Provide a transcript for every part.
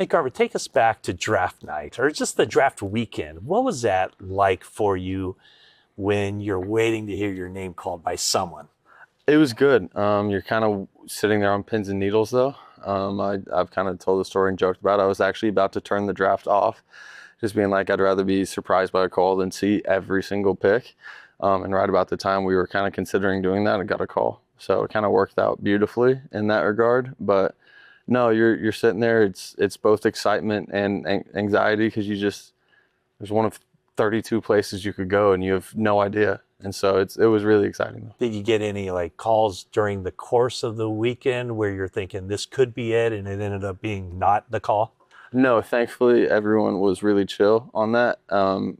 Hey, Carver, take us back to draft night or just the draft weekend. What was that like for you when you're waiting to hear your name called by someone? It was good. You're kind of sitting there on pins and needles, though. I've kind of told the story and joked about it. I was actually about to turn the draft off, just being like, I'd rather be surprised by a call than see every single pick. And right about the time we were kind of considering doing that, I got a call. So it kind of worked out beautifully in that regard. But no, you're sitting there. It's both excitement and anxiety because there's one of 32 places you could go and you have no idea. And so it was really exciting though. Did you get any like calls during the course of the weekend where you're thinking this could be it and it ended up being not the call? No, thankfully everyone was really chill on that.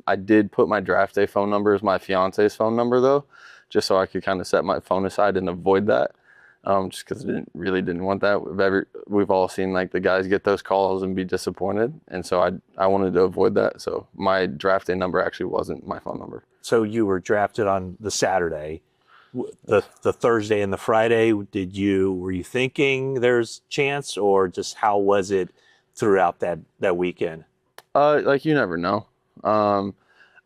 I did put my draft day phone number as my fiance's phone number though, just so I could kind of set my phone aside and avoid that. Just because I didn't want that. We've all seen like the guys get those calls and be disappointed, and so I wanted to avoid that. So my draft day number actually wasn't my phone number. So you were drafted on the Saturday, the Thursday and the Friday. Were you thinking there's chance, or just how was it throughout that weekend? Like you never know.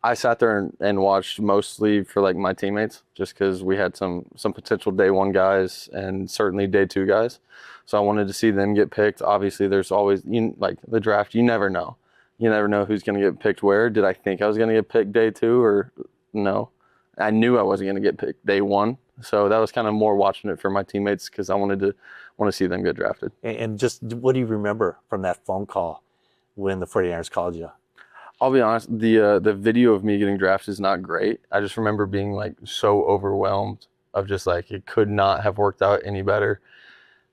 I sat there and watched mostly for like my teammates, just because we had some potential day one guys and certainly day two guys. So I wanted to see them get picked. Obviously, there's always like the draft. You never know. You never know who's going to get picked where. Did I think I was going to get picked day two or no? I knew I wasn't going to get picked day one. So that was kind of more watching it for my teammates because I want to see them get drafted. And just what do you remember from that phone call when the 49ers called you? I'll be honest, the video of me getting drafted is not great. I just remember being like so overwhelmed of just like it could not have worked out any better.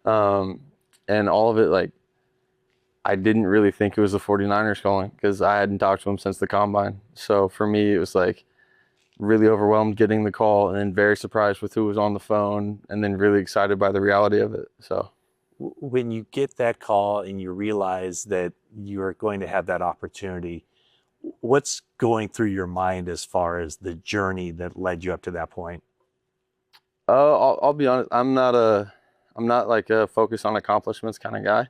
And all of it, like I didn't really think it was the 49ers calling because I hadn't talked to them since the combine. So for me, it was like really overwhelmed getting the call and then very surprised with who was on the phone and then really excited by the reality of it. So when you get that call and you realize that you're going to have that opportunity, what's going through your mind as far as the journey that led you up to that point? I'll be honest. I'm not like a focus on accomplishments kind of guy.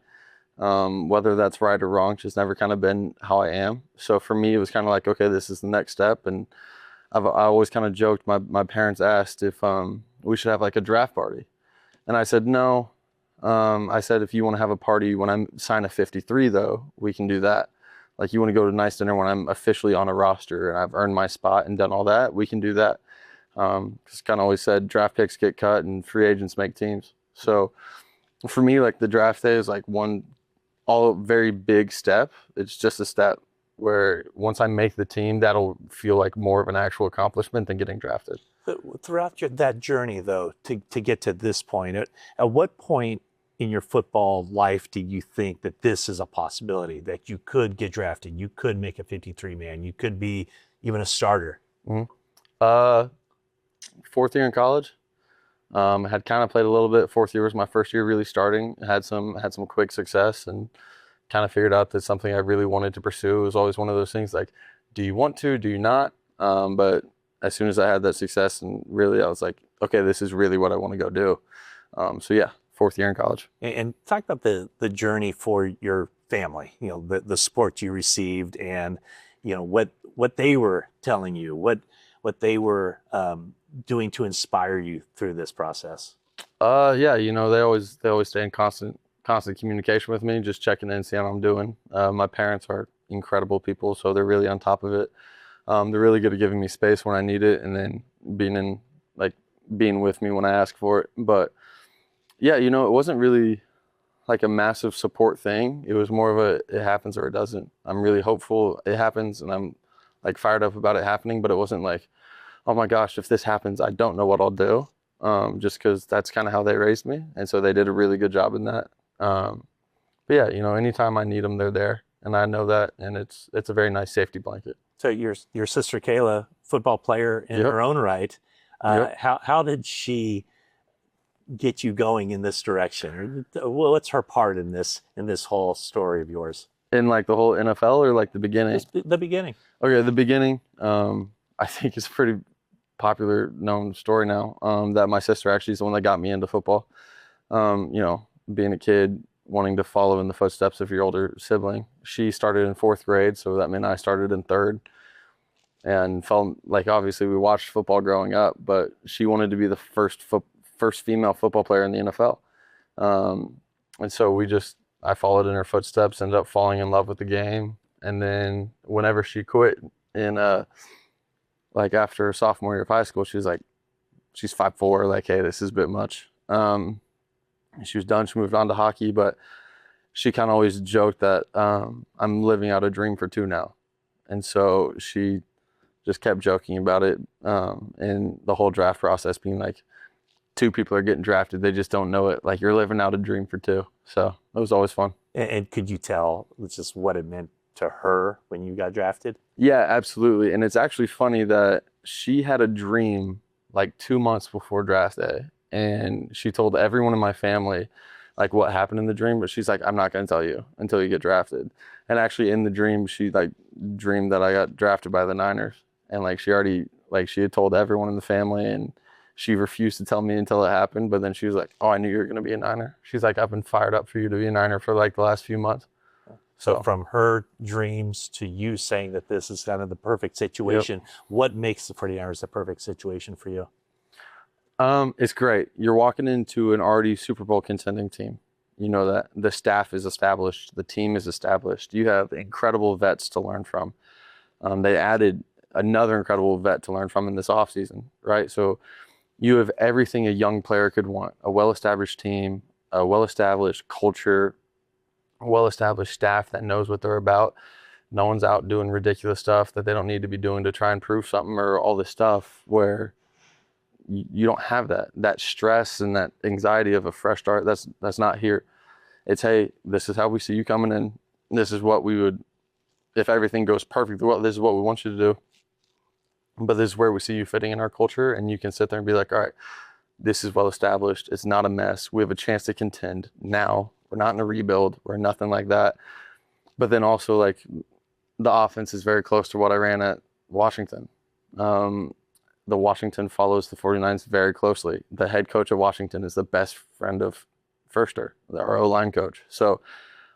Whether that's right or wrong, just never kind of been how I am. So for me, it was kind of like, okay, this is the next step. And I always kind of joked. My parents asked if we should have like a draft party, and I said no. I said if you want to have a party when I sign a 53, though, we can do that. Like you want to go to a nice dinner when I'm officially on a roster and I've earned my spot and done all that, we can do that. Just kind of always said draft picks get cut and free agents make teams. So for me, like the draft day is like all very big step. It's just a step where once I make the team, that'll feel like more of an actual accomplishment than getting drafted. Throughout that journey, though, to get to this point, at what point in your football life do you think that this is a possibility, that you could get drafted, you could make a 53-man, you could be even a starter? Mm-hmm. Fourth year in college. Had kind of played a little bit. Fourth year was my first year really starting. Had some quick success and kind of figured out that something I really wanted to pursue. It was always one of those things like, do you want to, do you not? But as soon as I had that success and really I was like, okay, this is really what I want to go do. So yeah, fourth year in college. And talk about the journey for your family, the support you received and, what they were telling you, what they were doing to inspire you through this process. Yeah, they always stay in constant communication with me, just checking in, seeing how I'm doing. My parents are incredible people, so they're really on top of it. They're really good at giving me space when I need it and then being with me when I ask for it. But yeah, it wasn't really like a massive support thing. It was more of it happens or it doesn't. I'm really hopeful it happens and I'm like fired up about it happening, but it wasn't like, oh my gosh, if this happens, I don't know what I'll do. Just because that's kind of how they raised me. And so they did a really good job in that. But yeah, anytime I need them, they're there. And I know that. And it's a very nice safety blanket. So your sister Kayla, football player in her own right, how did she get you going in this direction? Well, what's her part in this whole story of yours? In like the whole NFL or like the beginning? Just the beginning. Okay, the beginning. I think it's a pretty popular known story now, that my sister actually is the one that got me into football. Being a kid, wanting to follow in the footsteps of your older sibling. She started in 4th grade, so that meant I started in 3rd, and felt like, obviously we watched football growing up, but she wanted to be the first female football player in the NFL. And so I followed in her footsteps, ended up falling in love with the game. And then whenever she quit like after sophomore year of high school, she's 5'4", like, hey, this is a bit much. She was done. She moved on to hockey, but she kind of always joked that I'm living out a dream for 2 now. And so she just kept joking about it, and the whole draft process being like, 2 people are getting drafted. They just don't know it. Like, you're living out a dream for 2. So it was always fun. And could you tell just what it meant to her when you got drafted? Yeah, absolutely. And it's actually funny that she had a dream like 2 months before draft day. And she told everyone in my family like what happened in the dream, but she's like, I'm not going to tell you until you get drafted. And actually in the dream, she like dreamed that I got drafted by the Niners. And like she had told everyone in the family, and she refused to tell me until it happened. But then she was like, oh, I knew you were going to be a Niner. She's like, I've been fired up for you to be a Niner for like the last few months. So from her dreams to you saying that this is kind of the perfect situation, what makes the 49ers the perfect situation for you? It's great. You're walking into an already Super Bowl contending team. You know that the staff is established, the team is established. You have incredible vets to learn from. They added another incredible vet to learn from in this offseason, right? So you have everything a young player could want: a well-established team, a well-established culture, a well-established staff that knows what they're about. No one's out doing ridiculous stuff that they don't need to be doing to try and prove something, or all this stuff where you don't have that stress and that anxiety of a fresh start. That's not here. It's, hey, this is how we see you coming in. This is what we would, if everything goes perfect, well, this is what we want you to do. But this is where we see you fitting in our culture, and you can sit there and be like, all right, this is well established. It's not a mess. We have a chance to contend now. We're not in a rebuild. We're nothing like that. But then also, like, the offense is very close to what I ran at Washington. The Washington follows the 49ers very closely. The head coach of Washington is the best friend of Firster, our O-line coach. So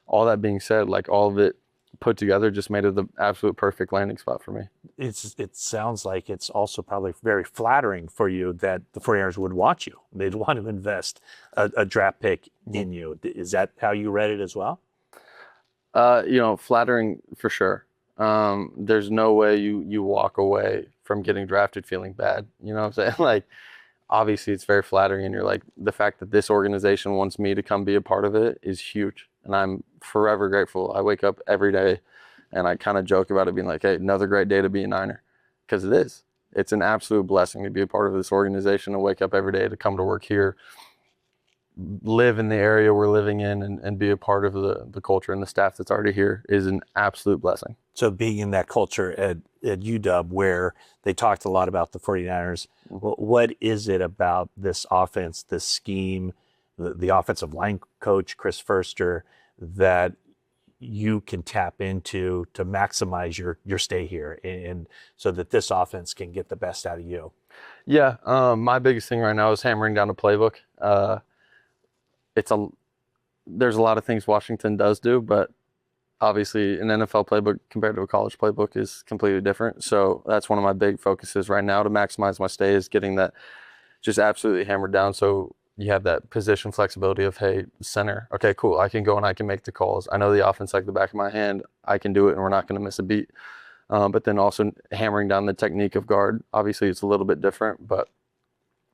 all that being said, like, all of it put together just made it the absolute perfect landing spot for me. It sounds like it's also probably very flattering for you that the 49ers would want you. They'd want to invest a draft pick in you. Is that how you read it as well? Flattering for sure. There's no way you walk away from getting drafted feeling bad. You know what I'm saying? Like, obviously it's very flattering, and you're like, the fact that this organization wants me to come be a part of it is huge. And I'm forever grateful. I wake up every day and I kind of joke about it, being like, hey, another great day to be a Niner. Because it is. It's an absolute blessing to be a part of this organization and wake up every day to come to work here, live in the area we're living in, and be a part of the culture and the staff that's already here is an absolute blessing. So being in that culture at UW, where they talked a lot about the 49ers, what is it about this offense, this scheme, the offensive line coach, Chris Firster, that you can tap into to maximize your stay here, and so that this offense can get the best out of you? Yeah, my biggest thing right now is hammering down a playbook. There's a lot of things Washington does do, but obviously an NFL playbook compared to a college playbook is completely different. So that's one of my big focuses right now to maximize my stay, is getting that just absolutely hammered down. So you have that position flexibility of, hey, center, okay, cool, I can go and I can make the calls. I know the offense like the back of my hand. I can do it, and we're not going to miss a beat. But then also hammering down the technique of guard. Obviously it's a little bit different, but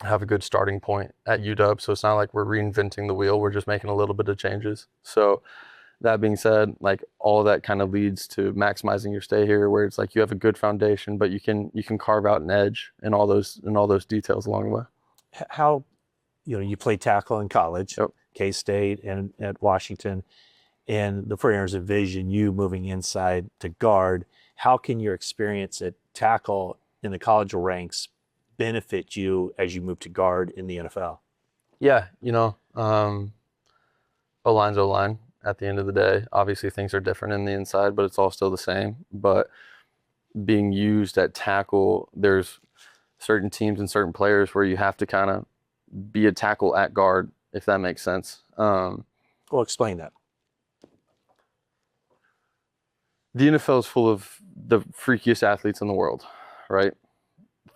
have a good starting point at UW. So it's not like we're reinventing the wheel. We're just making a little bit of changes. So that being said, like, all of that kind of leads to maximizing your stay here, where it's like you have a good foundation, but you can carve out an edge in all those details along the way. How, you played tackle in college, Yep. K-State and at Washington, and the 49ers envision you moving inside to guard. How can your experience at tackle in the college ranks benefit you as you move to guard in the NFL? Yeah, O-line's O-line at the end of the day. Obviously things are different in the inside, but it's all still the same. But being used at tackle, there's certain teams and certain players where you have to kind of be a tackle at guard, if that makes sense. Well, explain that. The NFL is full of the freakiest athletes in the world, right?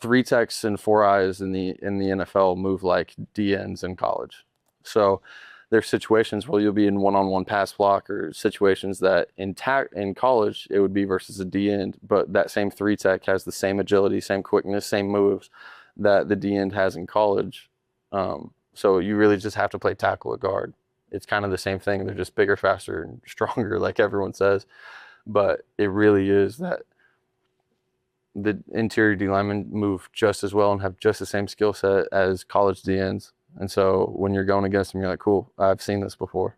3 techs and 4 eyes in the NFL move like DNs in college. So there's situations where you'll be in one-on-one pass block, or situations that in college it would be versus a D end, but that same 3 tech has the same agility, same quickness, same moves that the D end has in college. So you really just have to play tackle at guard. It's kind of the same thing. They're just bigger, faster, and stronger, like everyone says. But it really is that the interior D linemen move just as well and have just the same skill set as college D ends. And so when you're going against them, you're like, cool, I've seen this before.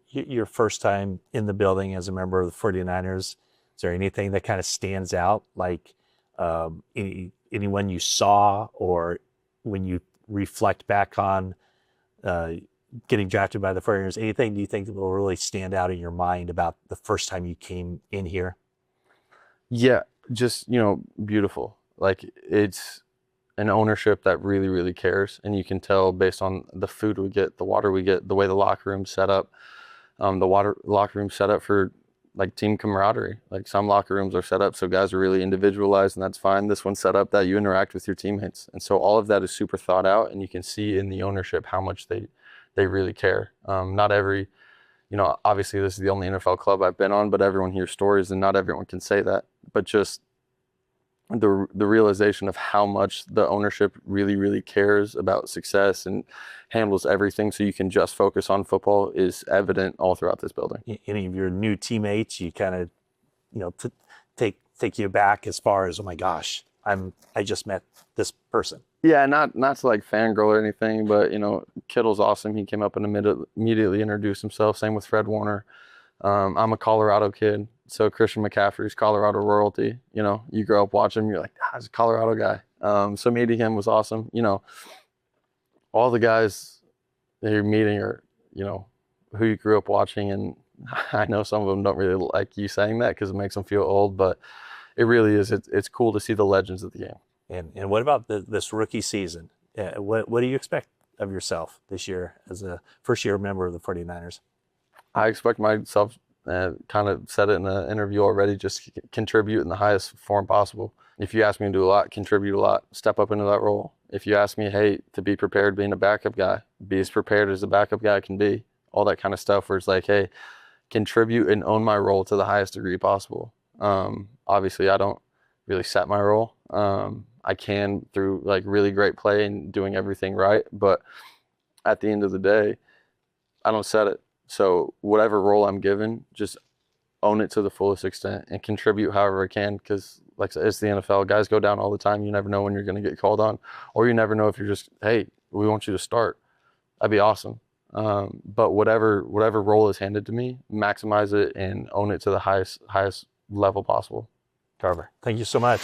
Your first time in the building as a member of the 49ers, is there anything that kind of stands out? Like anyone you saw, or when you reflect back on getting drafted by the 49ers, anything do you think that will really stand out in your mind about the first time you came in here? Yeah, just, beautiful. Like, it's an ownership that really, really cares. And you can tell based on the food we get, the water we get, the way the locker room's set up. Locker room set up for like team camaraderie. Like, some locker rooms are set up so guys are really individualized, and that's fine. This one's set up that you interact with your teammates. And so all of that is super thought out, and you can see in the ownership how much they really care. Not every, obviously this is the only NFL club I've been on, but everyone hears stories, and not everyone can say that. But just the realization of how much the ownership really, really cares about success and handles everything so you can just focus on football is evident all throughout this building. Any of your new teammates, you kind of, take you back as far as, oh my gosh, I just met this person. Yeah, not to like fangirl or anything, but Kittle's awesome. He came up and immediately introduced himself. Same with Fred Warner. I'm a Colorado kid, so Christian McCaffrey's Colorado royalty. You grow up watching him, you're like, he's a Colorado guy. So meeting him was awesome. All the guys that you're meeting are, who you grew up watching, and I know some of them don't really like you saying that because it makes them feel old, but it really is. It's cool to see the legends of the game. And what about this rookie season? What do you expect of yourself this year as a first-year member of the 49ers? I expect myself, kind of said it in an interview already, just contribute in the highest form possible. If you ask me to do a lot, contribute a lot, step up into that role. If you ask me, hey, to be prepared being a backup guy, be as prepared as a backup guy can be, all that kind of stuff where it's like, hey, contribute and own my role to the highest degree possible. Obviously, I don't really set my role. I can through like really great play and doing everything right, but at the end of the day, I don't set it. So whatever role I'm given, just own it to the fullest extent and contribute however I can, because like I said, it's the NFL. Guys go down all the time. You never know when you're going to get called on, or you never know if you're just, hey, we want you to start. That'd be awesome. But whatever role is handed to me, maximize it and own it to the highest level possible. Carver, thank you so much.